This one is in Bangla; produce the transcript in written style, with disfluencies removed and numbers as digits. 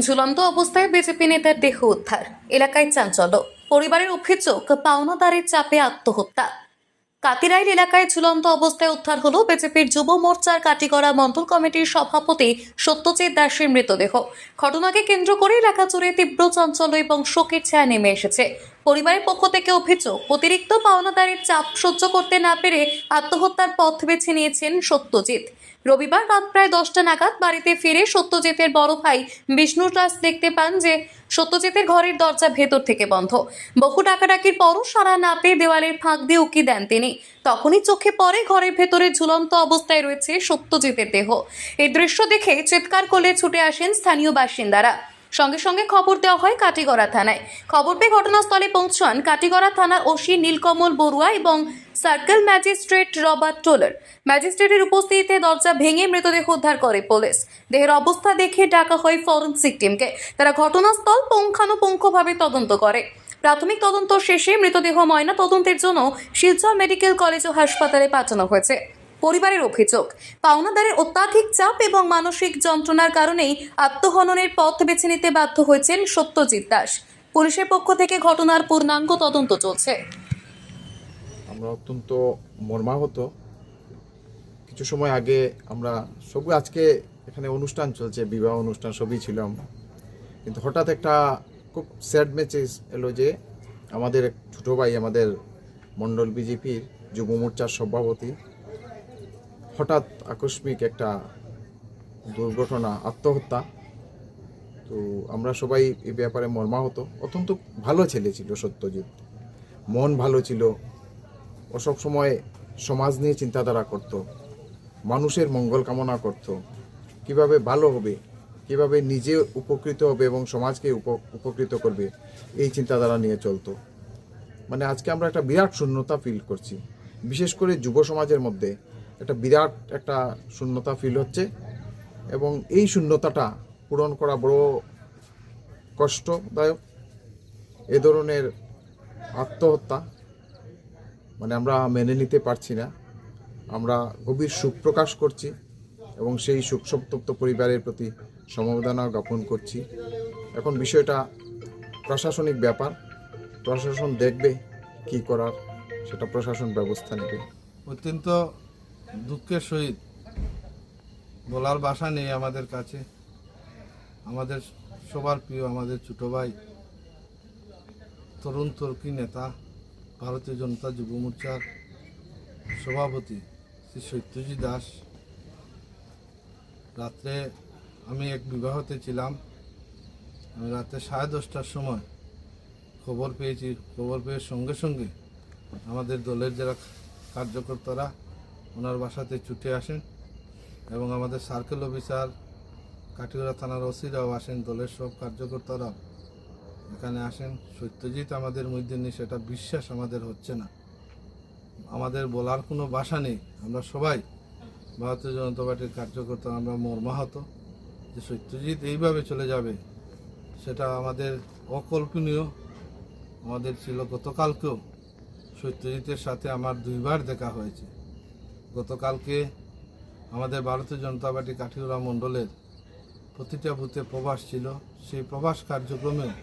ঝুলন্ত অবস্থায় বিজেপি নেতার দেহ উদ্ধার, এলাকায় চাঞ্চল্য। পরিবারের অভিযোগ পাওনাদারের চাপে আত্মহত্যা। কাতিরাইল এলাকায় ঝুলন্ত অবস্থায় উদ্ধার হলো বিজেপির যুব মোর্চার কাটিগড়া মণ্ডল কমিটির সভাপতি সত্যজিৎ দাসের মৃতদেহ। ঘটনাকে কেন্দ্র করে এলাকা জুড়ে তীব্র চাঞ্চল্য এবং শোকের ছায়া নেমে এসেছে। পরিবারের পক্ষ থেকে অভিযোগ, অতিরিক্ত পাওনাদারের চাপ সহ্য করতে না পেরে আত্মহত্যার পথ বেছে নিয়েছেন সত্যজিৎ। রবিবার রাত প্রায় 10টা নাগাদ বাড়িতে ফিরে সত্যজিতের বড় ভাই বিষ্ণু দাস দেখতে পান যে সত্যজিতের ঘরের দরজা ভেতর থেকে বন্ধ। বহু ডাকাডাকির পরও সাড়া না পেয়ে দেওয়ালের ফাঁক দিয়ে উকি দেন তিনি। তখনই চোখে পড়ে ঘরের ভেতরে ঝুলন্ত অবস্থায় রয়েছে সত্যজিতের দেহ। এই দৃশ্য দেখে চিৎকার করলে ছুটে আসেন স্থানীয় বাসিন্দারা। সঙ্গে সঙ্গে খবর দেওয়া হয় কাটিগড়া থানায়। খবর পেয়ে ঘটনাস্থলে পৌঁছান কাটিগড়া থানার ওসি নীলকমল বড়ুয়া এবং সার্কেল ম্যাজিস্ট্রেট রবার্ট টোলার। ম্যাজিস্ট্রেটের উপস্থিতিতে দরজা ভেঙে মৃতদেহ উদ্ধার করে পুলিশ। দেহের অবস্থা দেখে ডাকা হয় ফরেনসিক টিমকে। তারা ঘটনাস্থল পুঙ্খানুপুঙ্খভাবে তদন্ত করে। প্রাথমিক তদন্ত শেষে মৃতদেহ ময়না তদন্তের জন্য শিলচর মেডিকেল কলেজ ও হাসপাতালে পাঠানো হয়েছে। পরিবারের অভিযোগ, পাওনাদারের অত্যাধিক চাপ এবং মানসিক যন্ত্রণার কারণেই আত্মহননের পথ বেছে নিতে বাধ্য হয়েছেন সত্যজিৎ দাস। পুলিশের পক্ষ থেকে ঘটনার পূর্ণাঙ্গ তদন্ত চলছে। আমরা অত্যন্ত মর্মাহত। কিছু সময় আগে আমরা সবই, আজকে এখানে অনুষ্ঠান চলছে, বিবাহ অনুষ্ঠান সবই ছিলাম, কিন্তু হঠাৎ একটা খুব স্যাড মেসেজ এলো যে আমাদের এক ছোটো ভাই, আমাদের মণ্ডল বিজেপির যুব মোর্চার সভাপতি, হঠাৎ আকস্মিক একটা দুর্ঘটনা, আত্মহত্যা। তো আমরা সবাই এই ব্যাপারে মর্মাহত। অত্যন্ত ভালো ছেলে ছিল সত্যজিৎ, মন ভালো ছিল, ও সব সময় সমাজ নিয়ে চিন্তাধারা করত, মানুষের মঙ্গল কামনা করত, কিভাবে ভালো হবে, কিভাবে নিজে উপকৃত হবে এবং সমাজকে উপকৃত করবে, এই চিন্তাধারা নিয়ে চলতো। মানে আজকে আমরা একটা বিরাট শূন্যতা ফিল করছি, বিশেষ করে যুব সমাজের মধ্যে একটা বিরাট একটা শূন্যতা ফিল হচ্ছে, এবং এই শূন্যতাটা পূরণ করা বড় কষ্টদায়ক। এ ধরনের আত্মহত্যা মানে আমরা মেনে নিতে পারছি না। আমরা গভীর শোক প্রকাশ করছি এবং সেই শোকসন্তপ্ত পরিবারের প্রতি সমবেদনা জ্ঞাপন করছি। এখন বিষয়টা প্রশাসনিক ব্যাপার, প্রশাসন দেখবে কি করার, সেটা প্রশাসন ব্যবস্থা নেবে। অত্যন্ত দুঃখের সহিত বলার ভাষা নেই আমাদের কাছে। আমাদের সবার প্রিয়, আমাদের ছোট ভাই, তরুণ তর্কী নেতা, ভারতীয় জনতা যুব মোর্চার সভাপতি শ্রী সত্যজিৎ দাস। রাত্রে আমি এক বিবাহতে ছিলাম। আমি রাতে 10:30টার সময় খবর পেয়েছি। খবর পেয়ে সঙ্গে সঙ্গে আমাদের দলের যারা কার্যকর্তারা ওনার বাসাতে ছুটে আসেন এবং আমাদের সার্কেল অফিসার, কাটিগড়া থানার ওসিরাও আসেন, দলের সব কার্যকর্তারাও এখানে আসেন। সত্যজিৎ আমাদের মধ্যে নেই, সেটা বিশ্বাস আমাদের হচ্ছে না। আমাদের বলার কোনো ভাষা নেই। আমরা সবাই ভারতীয় জনতা পার্টির কার্যকর্তা, আমরা মর্মাহত যে সত্যজিৎ এইভাবে চলে যাবে, সেটা আমাদের অকল্পনীয়। আমাদের ছিল গতকালকেও সত্যজিতের সাথে আমার 2বার দেখা হয়েছে। গতকালকে আমাদের ভারতীয় জনতা পার্টি কাঠিগড়া মণ্ডলের প্রতিটা বুথে প্রবাস ছিল, সেই প্রবাস কার্যক্রমেও